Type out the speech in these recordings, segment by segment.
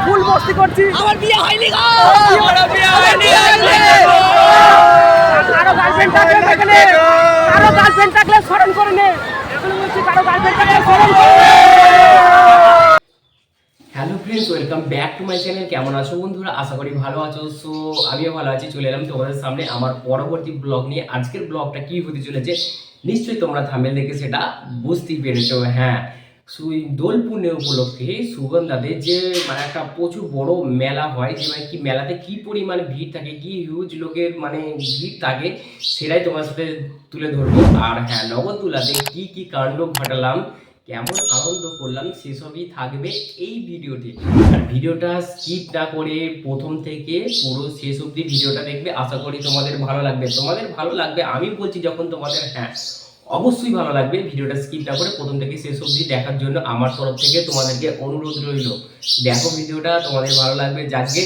ফুল মস্তি করছি। আমার বিয়ে হয়নি গো, কারো গার্লফ্রেন্ড থাকলে এখানে, কারো গার্লফ্রেন্ড থাকলে স্মরণ করে নে। এখন বলছি কারো গার্লফ্রেন্ড থাকলে স্মরণ করে। Hello friends, welcome back to my channel. কেমন আছো বন্ধুরা? আশা করি ভালো আছো। সো আমিও ভালো আছি। চলে এলাম তোমাদের সামনে আমার পরবর্তী ব্লগ নিয়ে। আজকের ব্লগটা কি হতে চলেছে নিশ্চয়ই তোমরা থাম্বনেল দেখে সেটা বুঝতেই পেরেছো। হ্যাঁ, দোল পূর্ণিমা উপলক্ষে সুগন্ধাতে যে মানে একটা প্রচুর বড় মেলা হয়, যে মানে কি মেলাতে কি পরিমাণ ভিড় থাকে, কি হিউজ লোকের মানে ভিড় থাকে, সেটাই তোমার সাথে তুলে ধরবো। আর হ্যাঁ, নগরদোলাতে কি কি কাণ্ড ঘটালাম, কেমন আনন্দ করলাম, সেসবই থাকবে এই ভিডিওতে। আর ভিডিওটা স্কিপ না করে প্রথম থেকে পুরো শেষ অবধি ভিডিওটা দেখবে। আশা করি তোমাদের ভালো লাগবে। তোমাদের ভালো লাগবে আমি বলছি যখন, তোমাদের হ্যাঁ অবশ্যই ভালো লাগবে। ভিডিওটা স্কিপ না করে প্রথম থেকে শেষ অবধি দেখার জন্য আমার তরফ থেকে তোমাদেরকে অনুরোধ রইল। দেখো ভিডিওটা, তোমাদের ভালো লাগবে জানকে।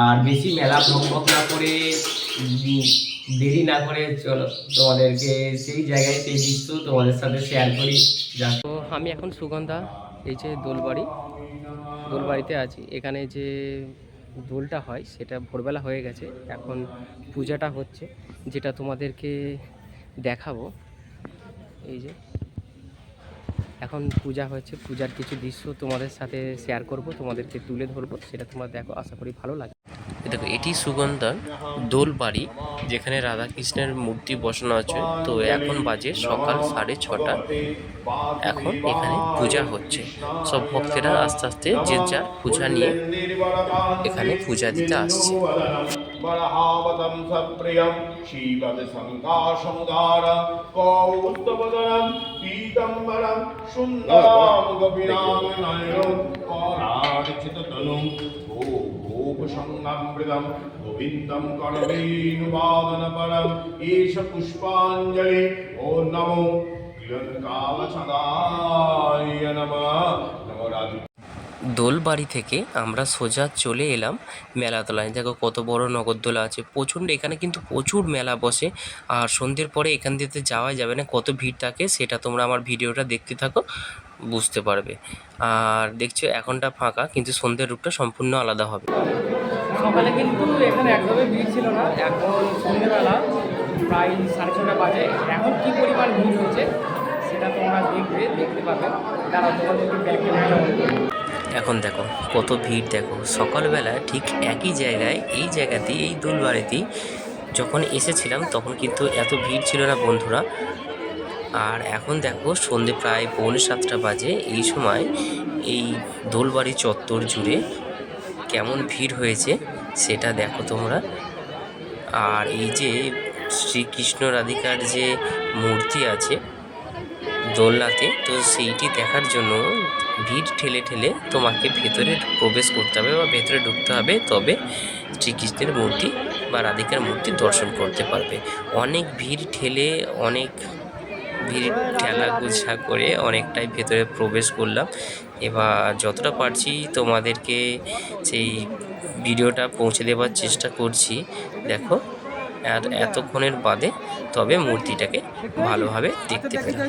আর বেশি মেলা ভ্রমণ না করে, দেরি না করে চলো তোমাদেরকে সেই জায়গায় সেই দৃশ্য তোমাদের সাথে শেয়ার করি। তো আমি এখন সুগন্ধা, এই যে দোলবাড়িতে আছি। এখানে যে দোলটা হয় সেটা ভোরবেলা হয়ে গেছে, এখন পূজাটা হচ্ছে, যেটা তোমাদেরকে দেখাবো। এই যে এখন পূজা হচ্ছে, পূজার কিছু দৃশ্য তোমাদের সাথে শেয়ার করব, তোমাদেরকে তুলে ধরবো, সেটা তোমরা দেখো। আশা করি ভালো লাগে। দেখো, এটি সুগন্ধার দোল বাড়ি, যেখানে রাধা কৃষ্ণের মূর্তি বসানো আছে। তো এখন বাজে সকাল 6:30। এখন এখানে পূজা হচ্ছে। সব ভক্তেরা আস্তে আস্তে যে যার পূজা নিয়ে এখানে পূজা দিতে আসছে। সংগামৃতম গোবিন্দম করবীনুবাদনপরম ঈশ পুষ্পাঞ্জলি ও নমো ক্লিয়ঙ্কালছদায় নমঃ নমো রাধে। দোলবাড়ি থেকে আমরা সোজা চলে এলাম মেলাতলায়। দেখো কত বড় নগরদোলা আছে, প্রচণ্ড। এখানে কিন্তু প্রচুর মেলা বসে। আর সন্ধ্যের পরে এখান থেকে যাওয়া যাবে না, কত ভিড় থাকে সেটা তোমরা আমার ভিডিওটা দেখতে থাকো, বুঝতে পারবে। আর দেখছো এখনটা ফাঁকা, কিন্তু সন্ধ্যের রূপটা সম্পূর্ণ আলাদা হবে। সকালে কিন্তু এখানে একদমই ভিড় ছিল না। এখন সন্ধ্যেবেলা প্রায় 6:30 বাজে। এখন কি পরিমাণ ভিড় হয়েছে সেটা তোমরা দেখতে পাবে। তারা তোমাদেরকে ব্যাকে এখন দেখো কত ভিড়। দেখো সকালবেলা ঠিক একই জায়গায়, এই জায়গাতেই, এই দোলবাড়িতেই যখন এসেছিলাম তখন কিন্তু এত ভিড় ছিল না বন্ধুরা। আর এখন দেখো সন্ধে প্রায় 6:45 বাজে। এই সময় এই দোলবাড়ি চত্বর জুড়ে কেমন ভিড় হয়েছে সেটা দেখো তোমরা। আর এই যে শ্রীকৃষ্ণ রাধিকার যে মূর্তি আছে দোলনাতে, তো সেইটি দেখার জন্য ভিড় ঠেলে ঠেলে তোমাকে ভেতরে প্রবেশ করতে হবে বা ভেতরে ঢুকতে হবে, তবে শ্রীকৃষ্ণের মূর্তি বা রাধিকার মূর্তি দর্শন করতে পারবে। অনেক ভিড় ঠেলে, অনেক ভিড় ঠেলা গোছা করে অনেকটাই ভেতরে প্রবেশ করলাম। এবার যতটা পারছি তোমাদেরকে সেই ভিডিওটা পৌঁছে দেওয়ার চেষ্টা করছি। দেখো, আর এতক্ষণের বাদে তবে মূর্তিটাকে ভালোভাবে দেখতে পেলাম।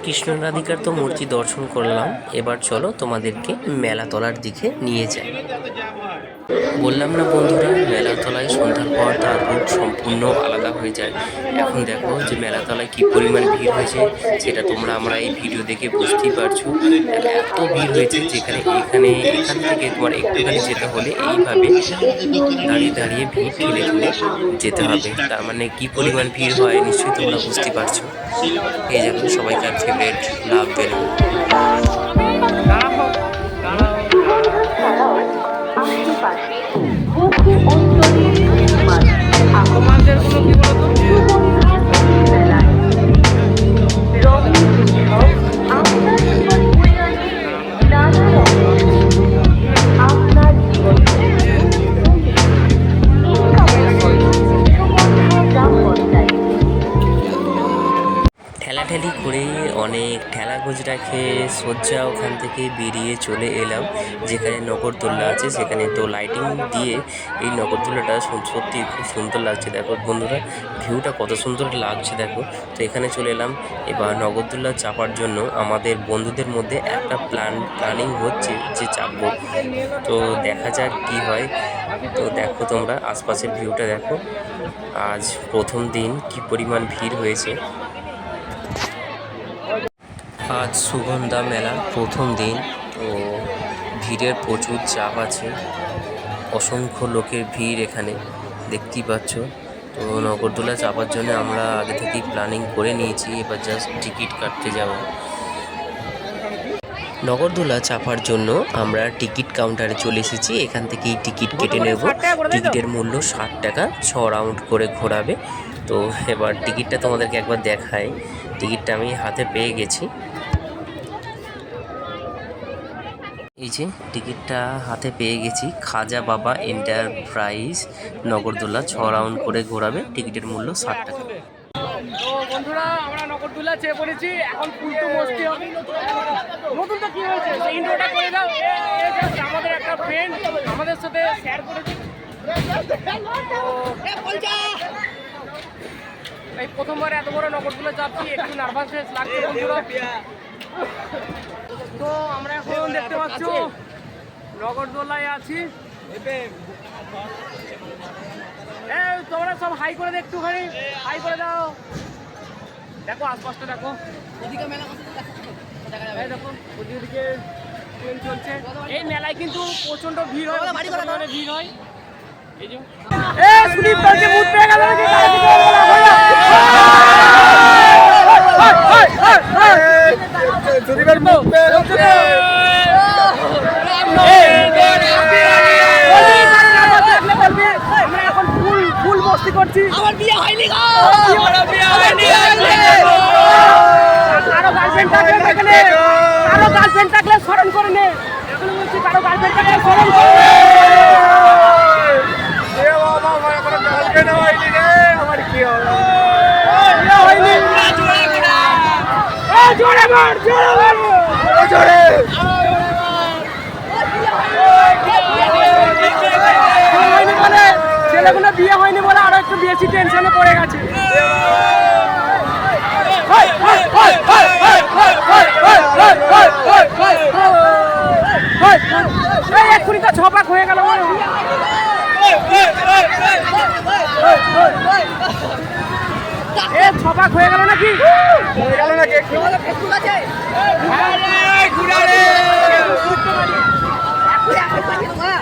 কৃষ্ণ রাধিকার তো মূর্তি দর্শন করলাম, এবার চলো তোমাদেরকে মেলাতলার দিকে নিয়ে যাই। বললাম না বন্ধুরা, মেলাতলায় সন্ধ্যার পর তার রূপ সম্পূর্ণ আলাদা হয়ে যায়। এখন দেখো যে মেলাতলায় কী পরিমাণ ভিড় হয়েছে সেটা তোমরা আমরা এই ভিডিও দেখে বুঝতেই পারছো। এত ভিড় হয়েছে যেখানে এখান থেকে তোমার একটুখানি যেতে হলে এইভাবে দাঁড়িয়ে দাঁড়িয়ে ভিড় ঠেলে ঠেলে যেতে হবে। তার মানে কী পরিমাণ ভিড় হয় নিশ্চয়ই তোমরা বুঝতে পারছো। এই দেখুন সবাইকার ফেভারিট লাভ বেলুন। তোমাদের কোনো কি বলতো ঠেলাঠেলি করে অনেক ঠেলা গুজরা খেয়ে সোজা ওখান থেকে বেরিয়ে চলে এলাম যেখানে নগরদোল্লা আছে সেখানে। তো লাইটিং দিয়ে এই নগরদোল্লাটা সত্যি খুব সুন্দর লাগছে। দেখো বন্ধুরা ভিউটা কত সুন্দর লাগছে দেখো। তো এখানে চলে এলাম। এবার নগরদোল্লা চাপার জন্য আমাদের বন্ধুদের মধ্যে একটা প্ল্যানিং হচ্ছে যে চাপবো। তো দেখা যাক কি হয়। তো দেখো তোমরা আশপাশের ভিউটা দেখো। আজ প্রথম দিন কি পরিমাণ ভিড় হয়েছে। আজ সুগন্ধা মেলার প্রথম দিন। তো ভিড়ের প্রচুর চাপ আছে, অসংখ্য লোকের ভিড় এখানে দেখতেই পাচ্ছ। তো নগরদোলা চাপার জন্য আমরা আগে থেকেই প্ল্যানিং করে নিয়েছি, এবার জাস্ট টিকিট কাটতে যাব। নগরদোলা চাপার জন্য আমরা টিকিট কাউন্টারে চলে এসেছি। এখান থেকেই টিকিট কেটে নেব। টিকিটের মূল্য 60 টাকা, 6 রাউন্ড করে ঘোরাবে। তো এবার টিকিটটা তোমাদেরকে একবার দেখাই। টিকিটটা আমি হাতে পেয়ে গেছি। এই যে টিকিটটা হাতে পেয়ে গেছি। খাজা বাবা এন্টারপ্রাইজ নগরদোলা 6 রাউন্ড করে ঘোরাবে। টিকিটের মূল্য 60 টাকা। তো বন্ধুরা আমরা নগরদোল্লা চেয়ে পড়েছি, এখন ফুলটু মস্তি হবে। নতুন তো কি হয়েছে ইন্ট্রোটা করে দাও। আমাদের একটা ফ্রেন্ড আমাদের সাথে শেয়ার করেছে। এই প্রথমবার এত বড় নগরদোল্লা চাপছি, একটু নার্ভাস লাগছে বন্ধুরা। তো আমরা এখন দেখতে পাচ্ছ নগরদোল্লায় আছি। তোমরা সব হাই করে দে, একটুখানি হাই করে দাও। দেখো আশপাশটা দেখো, দেখো ওদিকে ট্রেন চলছে। এই মেলায় কিন্তু প্রচন্ড ভিড় হয়, ভিড় হয়। এই যে স্লিপ করছে, মুখ পেয়ে গেল নাকি? আমরা এখন ফুল মস্তি করছি। আমার বিয়ে হয়নি গো, কারো গার্লফ্রেন্ড থাকলে এখানে, কারো গার্লফ্রেন্ড থাকলে স্মরণ করে নে। এখন বলছি কারো গার্লফ্রেন্ড থাকলে স্মরণ করে নে। আমার কি হবে? জোরে মার, জোরে মার, জোরে। ছেলেগুলো বিয়ে হয়নি বলে আরো একটু বেশি টেনশনে পড়ে গেছে। এক্ষুনি তো ছপাক হয়ে গেল। ছপাক হয়ে গেল নাকি? হয়ে গেল নাকি?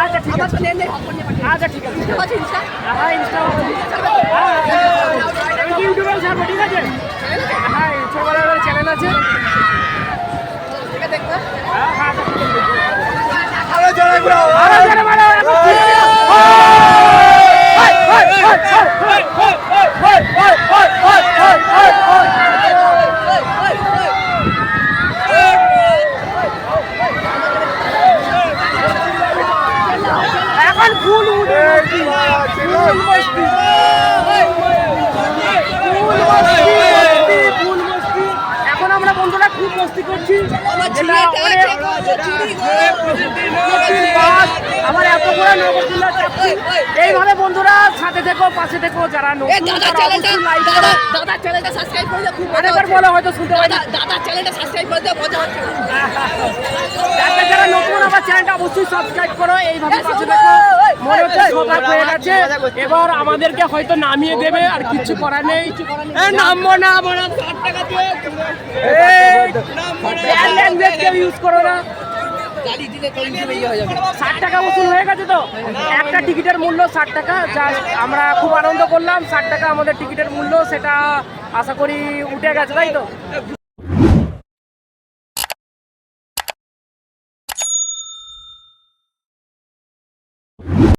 আচ্ছা ঠিক আছে, আচ্ছা ঠিক আছে। হ্যাঁ ইউটিউবে ছাড়বো, ঠিক আছে? হ্যাঁ ছোটবেলার চ্যানেল আছে। এখন ফুল উঠে এখন আমরা বন্ধুরা খুব মস্তি করছি। আমার এত বড় নগরদোল্লা চাপছি। এইভাবে বন্ধুরা সাথে থেকো, পাশে থেকো। যারা নতুন তারা অবশ্যই লাইক করো। দাদার চ্যানেলটা সাবস্ক্রাইব করে দাও। খুব আরেকবার বলো, হয়তো শুনতে পাই না। দাদার চ্যানেলটা সাবস্ক্রাইব করে দাও, মজা হচ্ছে। যারা নতুন আমার চ্যানেলটা অবশ্যই সাবস্ক্রাইব করো। এইভাবে পাশে দেখো। মনে হচ্ছে সবাই হয়ে গেছে, এবার আমাদেরকে হয়তো নামিয়ে দেবে, আর কিছু করার নেই। নামবো না, 60 টাকা দিয়ে ইউজ করো না। 60 টাকা উসুল হয়ে গেছে। তো একটা টিকিটের মূল্য 60 টাকা। জাস্ট আমরা খুব আনন্দ করলাম। 60 টাকা আমাদের টিকিটের মূল্য, সেটা আশা করি উঠে গেছে, তাই তো?